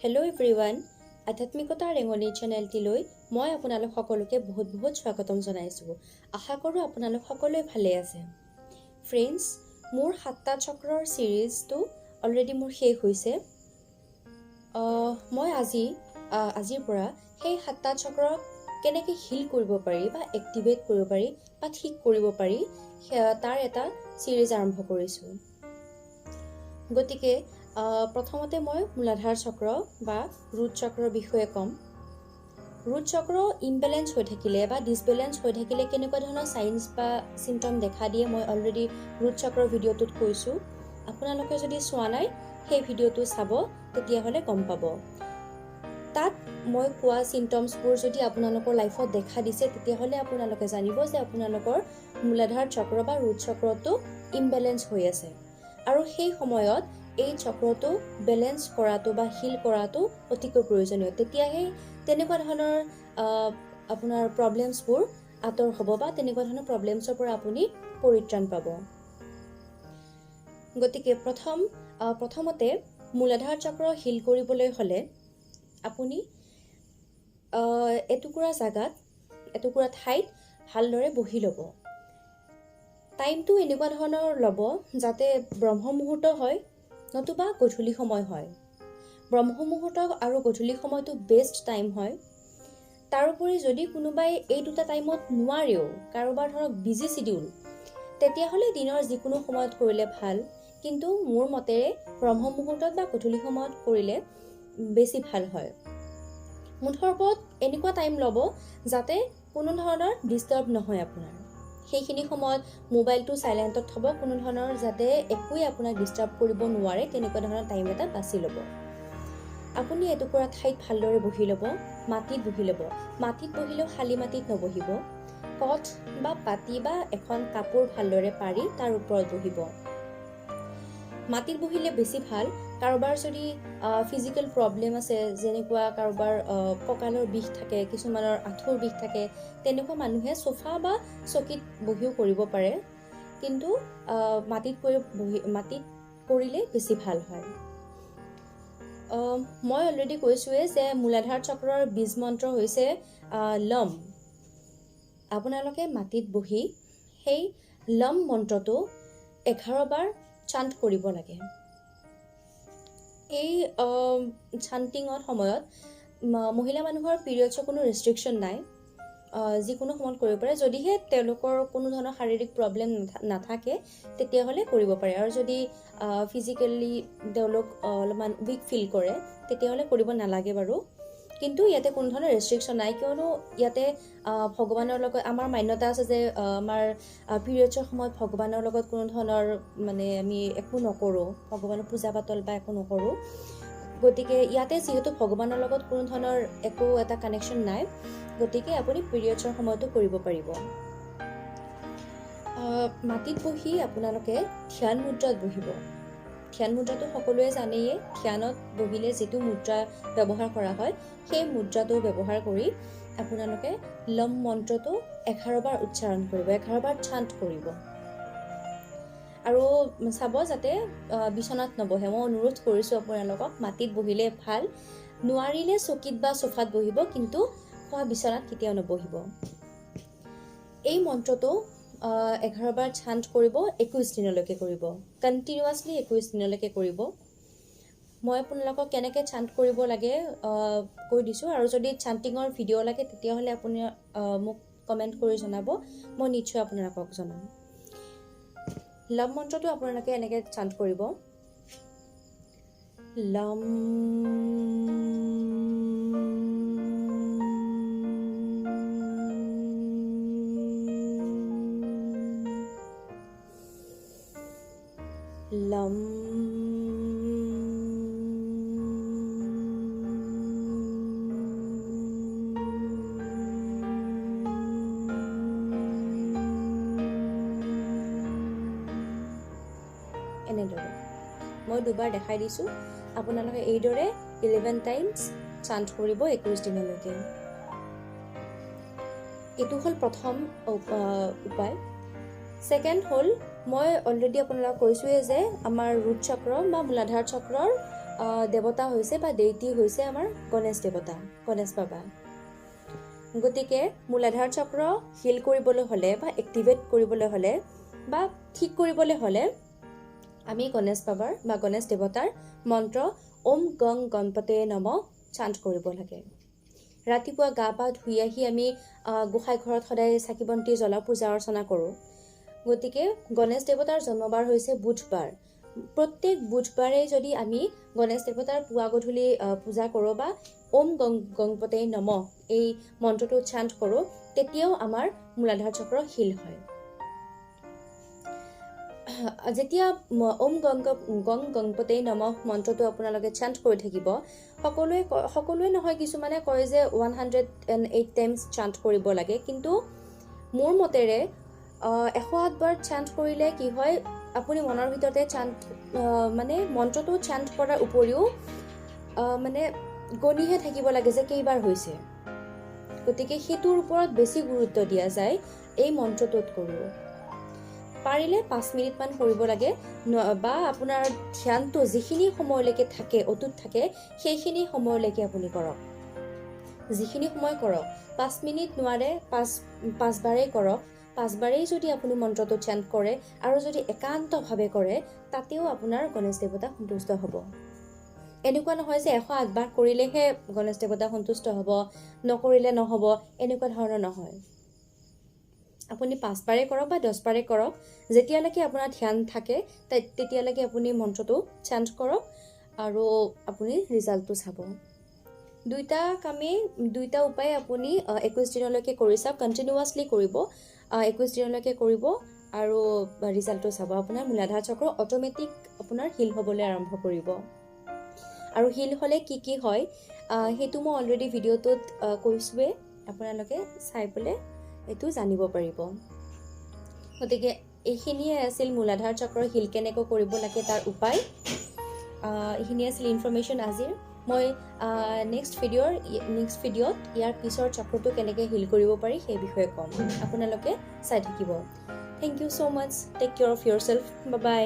Hello' everyone, আধ্যাত্মিকতা ৰেঙনি চেনেলটিলৈ মই আপোনালোক সকলোকে বহুত স্বাগতম জনাইছোঁ। আশা কৰোঁ আপোনালোক সকলোৱে ভালে আছে। ফ্ৰেণ্ডছ, মোৰ 7টা চক্ৰৰ ছিৰিজটো অলৰেডি মোৰ শেষ হৈছে। মই আজিৰ পৰা সেই 7টা চক্ৰক কেনেকৈ হিল কৰিব পাৰি বা এক্টিভেট কৰিব পাৰি বা ঠিক কৰিব পাৰি তাৰ এটা ছিৰিজ আৰম্ভ কৰিছোঁ। গতিকে প্ৰথমতে মই মূলাধাৰ চক্ৰ বা ৰুট চক্ৰৰ বিষয়ে ক'ম। ৰুট চক্ৰ ইমবেলেঞ্চ হৈ থাকিলে বা ডিছবেলেঞ্চ হৈ থাকিলে কেনেকুৱা ধৰণৰ চাইন্স বা চিমটম দেখা দিয়ে মই অলৰেডি ৰুট চক্ৰৰ ভিডিঅ'টোত কৈছোঁ। আপোনালোকে যদি চোৱা নাই সেই ভিডিঅ'টো চাব, তেতিয়াহ'লে গম পাব। তাত মই কোৱা চিমটমছবোৰ যদি আপোনালোকৰ লাইফত দেখা দিছে, তেতিয়াহ'লে আপোনালোকে জানিব যে আপোনালোকৰ মূলাধাৰ চক্ৰ বা ৰুট চক্ৰটো ইমবেলেঞ্চ হৈ আছে। আৰু সেই সময়ত এই চক্ৰটো বেলেঞ্চ কৰাটো বা হিল কৰাটো অতিকৈ প্ৰয়োজনীয়। তেতিয়াহে তেনেকুৱা ধৰণৰ আপোনাৰ প্ৰব্লেমছবোৰ আঁতৰ হ'ব বা তেনেকুৱা ধৰণৰ প্ৰব্লেমছৰ পৰা আপুনি পৰিত্ৰাণ পাব। গতিকে প্ৰথমতে মূলাধাৰ চক্ৰ হিল কৰিবলৈ হ'লে আপুনি এটুকুৰা ঠাইত ভালদৰে বহি ল'ব। টাইমটো এনেকুৱা ধৰণৰ ল'ব যাতে ব্ৰহ্ম মুহূৰ্ত হয় নতুবা গধূলি সময় হয়। ব্ৰহ্ম মুহূৰ্ত আৰু গধূলি সময়টো বেষ্ট টাইম হয়। তাৰোপৰি যদি কোনোবাই এই দুটা টাইমত নোৱাৰেও, কাৰোবাৰ ধৰক বিজি চিডিউল, তেতিয়াহ'লে দিনৰ যিকোনো সময়ত কৰিলে ভাল। কিন্তু মোৰ মতেৰে ব্ৰহ্ম মুহূৰ্তত বা গধূলি সময়ত কৰিলে বেছি ভাল হয়। মুঠৰ ওপৰত এনেকুৱা টাইম ল'ব যাতে কোনো ধৰণৰ ডিষ্টাৰ্ব নহয় আপোনাৰ। সেইখিনি সময়ত মোবাইলটো চাইলেণ্টত থ'ব, কোনো ধৰণৰ যাতে একোৱে আপোনাক ডিষ্টাৰ্ব কৰিব নোৱাৰে তেনেকুৱা ধৰণৰ টাইম এটা বাছি ল'ব। আপুনি এটুকুৰা ঠাইত ভালদৰে বহি ল'ব, মাটিত বহি ল'ব। মাটিত বহিলেও শালি মাটিত নবহিব, কঠ বা পাটি বা এখন কাপোৰ ভালদৰে পাৰি তাৰ ওপৰত বহিব। মাটিত বহিলে বেছি ভাল। কাৰোবাৰ যদি ফিজিকেল প্ৰব্লেম আছে, যেনেকুৱা কাৰোবাৰ কঁকালৰ বিষ থাকে, কিছুমানৰ আঁঠুৰ বিষ থাকে, তেনেকুৱা মানুহে চোফা বা চকীত বহিও কৰিব পাৰে। কিন্তু মাটিত কৰিলে বেছি ভাল হয়। মই অলৰেডি কৈছোঁৱেই যে মূলাধাৰ চক্ৰৰ বীজ মন্ত্ৰ হৈছে লম। আপোনালোকে মাটিত বহি সেই লম মন্ত্ৰটো 11 বাৰ চান্ট কৰিব লাগে। এই চান্টিঙৰ সময়ত মহিলা মানুহৰ পিৰিয়ডছৰ কোনো ৰেষ্ট্ৰিকশ্যন নাই, যিকোনো সময়ত কৰিব পাৰে। যদিহে তেওঁলোকৰ কোনো ধৰণৰ শাৰীৰিক প্ৰব্লেম নাথাকে তেতিয়াহ'লে কৰিব পাৰে। আৰু যদি ফিজিকেলি তেওঁলোক অলপমান উইক ফিল কৰে তেতিয়াহ'লে কৰিব নালাগে বাৰু। কিন্তু ইয়াতে কোনো ধৰণৰ ৰেষ্ট্ৰিকশ্যন নাই, কিয়নো ইয়াতে ভগৱানৰ লগত আমাৰ মান্যতা আছে যে আমাৰ পিৰিয়ডছৰ সময়ত ভগৱানৰ লগত কোনো ধৰণৰ আমি একো নকৰোঁ, ভগৱানৰ পূজা পাতল বা একো নকৰোঁ। গতিকে ইয়াতে যিহেতু ভগৱানৰ লগত কোনো ধৰণৰ একো এটা কানেকশ্যন নাই, গতিকে আপুনি পিৰিয়ডছৰ সময়তো কৰিব পাৰিব। মাটিত বহি আপোনালোকে ধ্যান মুদ্ৰাত বহিব। ধ্যান মুদ্ৰাটো সকলোৱে জানেয়ে। ধ্যানত বহিলে যিটো মুদ্ৰা ব্যৱহাৰ কৰা হয় সেই মুদ্ৰাটো ব্যৱহাৰ কৰি আপোনালোকে লম মন্ত্ৰটো 11 বাৰ উচ্চাৰণ কৰিব, 11 বাৰ চান্ট কৰিব। আৰু চাব যাতে বিচনাত নবহে। মই অনুৰোধ কৰিছোঁ আপোনালোকক, মাটিত বহিলে ভাল। নোৱাৰিলে চকীত বা চোফাত বহিব, কিন্তু খোৱা বিচনাত কেতিয়াও নবহিব। এই মন্ত্ৰটো 11 বাৰ চান্ট কৰিব, 21 দিনলৈকে কৰিব। কণ্টিনিউৱাছলি 21 দিনলৈকে কৰিব। মই আপোনালোকক কেনেকৈ চান্ট কৰিব লাগে কৈ দিছোঁ। আৰু যদি চান্টিঙৰ ভিডিঅ' লাগে তেতিয়াহ'লে আপুনি মোক কমেণ্ট কৰি জনাব, মই নিশ্চয় আপোনালোকক জনাম। লম মন্ত্ৰটো আপোনালোকে এনেকৈ চান্ট কৰিব। লম লম এনেদৰে মই 2 বাৰ দেখাই দিছোঁ। আপোনালোকে এইদৰে 11 টাইমছ চান্ট কৰিব 21 দিনলৈকে। এইটো হ'ল প্ৰথম উপায়। ছেকেণ্ড হ'ল, মই অলৰেডি আপোনালোকক কৈছোঁৱেই যে আমাৰ ৰুট চক্ৰ বা মূলাধাৰ চক্ৰৰ দেৱতা হৈছে বা দেইটি হৈছে আমাৰ গণেশ দেৱতা, গণেশ বাবা। গতিকে মূলাধাৰ চক্ৰ হিল কৰিবলৈ হ'লে বা এক্টিভেট কৰিবলৈ হ'লে বা ঠিক কৰিবলৈ হ'লে আমি গণেশ বাবাৰ বা গণেশ দেৱতাৰ মন্ত্ৰ ওম গং গণপতে নমঃ চাণ্ট কৰিব লাগে। ৰাতিপুৱা গা পা ধুই আহি আমি গোসাঁই ঘৰত সদায় চাকি বন্তি জ্বলাওঁ, পূজা অৰ্চনা কৰোঁ। গতিকে গণেশ দেৱতাৰ জন্মবাৰ হৈছে বুধবাৰ। প্ৰত্যেক বুধবাৰে যদি আমি গণেশ দেৱতাৰ পুৱা গধূলি পূজা কৰোঁ বা ওম গং গণপতে নমঃ এই মন্ত্ৰটো চাণ্ট কৰোঁ, তেতিয়াও আমাৰ মূলাধাৰ চক্ৰ হিল হয়। যেতিয়া ওম গং গণপতে নমঃ মন্ত্ৰটো আপোনালোকে চাণ্ট কৰি থাকিব, সকলোৱে নহয়, কিছুমানে কয় যে 108 টাইমছ চাণ্ট কৰিব লাগে, কিন্তু মোৰ মতেৰে 108 বাৰ চাণ্ট কৰিলে কি হয়, আপুনি মনৰ ভিতৰতে চাণ্ট মানে মন্ত্ৰটো চাণ্ট কৰাৰ উপৰিও মানে গণিহে থাকিব লাগে যে কেইবাৰ হৈছে। গতিকে সেইটোৰ ওপৰত বেছি গুৰুত্ব দিয়া যায় এই মন্ত্ৰটোত কৰিও। পাৰিলে 5 মিনিটমান কৰিব লাগে, বা আপোনাৰ ধ্যানটো যিখিনি সময়লৈকে থাকে, অটুট থাকে, সেইখিনি সময়লৈকে আপুনি কৰক। যিখিনি সময় কৰক, 5 মিনিট নোৱাৰে 5 বাৰেই কৰক। 5 বাৰেই যদি আপুনি মন্ত্ৰটো চাণ্ট কৰে আৰু যদি একান্তভাৱে কৰে, তাতেও আপোনাৰ গণেশ দেৱতা সন্তুষ্ট হ'ব। এনেকুৱা নহয় যে 108 বাৰ কৰিলেহে গণেশ দেৱতা সন্তুষ্ট হ'ব, নকৰিলে নহ'ব, এনেকুৱা ধৰণৰ নহয়। আপুনি 5 বাৰে কৰক বা 10 বাৰে কৰক, যেতিয়ালৈকে আপোনাৰ ধ্যান থাকে তেতিয়ালৈকে আপুনি মন্ত্ৰটো চাণ্ট কৰক আৰু আপুনি ৰিজাল্টটো চাব। দুইটা উপায় আপুনি 21 দিনলৈকে কৰি চাওক, কণ্টিনিউৱাছলি কৰিব, 21 দিনলৈকে কৰিব আৰু ৰিজাল্টটো চাব। আপোনাৰ মূলাধাৰ চক্ৰ অট'মেটিক আপোনাৰ হিল হ'বলৈ আৰম্ভ কৰিব। আৰু হিল হ'লে কি হয় সেইটো মই অলৰেডি ভিডিঅ'টোত কৈছোঁৱেই, আপোনালোকে চাই পেলাই এইটো জানিব পাৰিব। গতিকে এইখিনিয়ে আছিল মূলাধাৰ চক্ৰ হিল কেনেকৈ কৰিব লাগে তাৰ উপায়। এইখিনি আছিল ইনফৰমেশ্যন আজিৰ। মই নেক্সট ভিডিঅ'ত ইয়াৰ পিছৰ চক্ৰটো কেনেকৈ হিল কৰিব পাৰি সেই বিষয়ে ক'ম। আপোনালোকে চাই থাকিব। Thank you so' much. Take care of yourself. Bye by.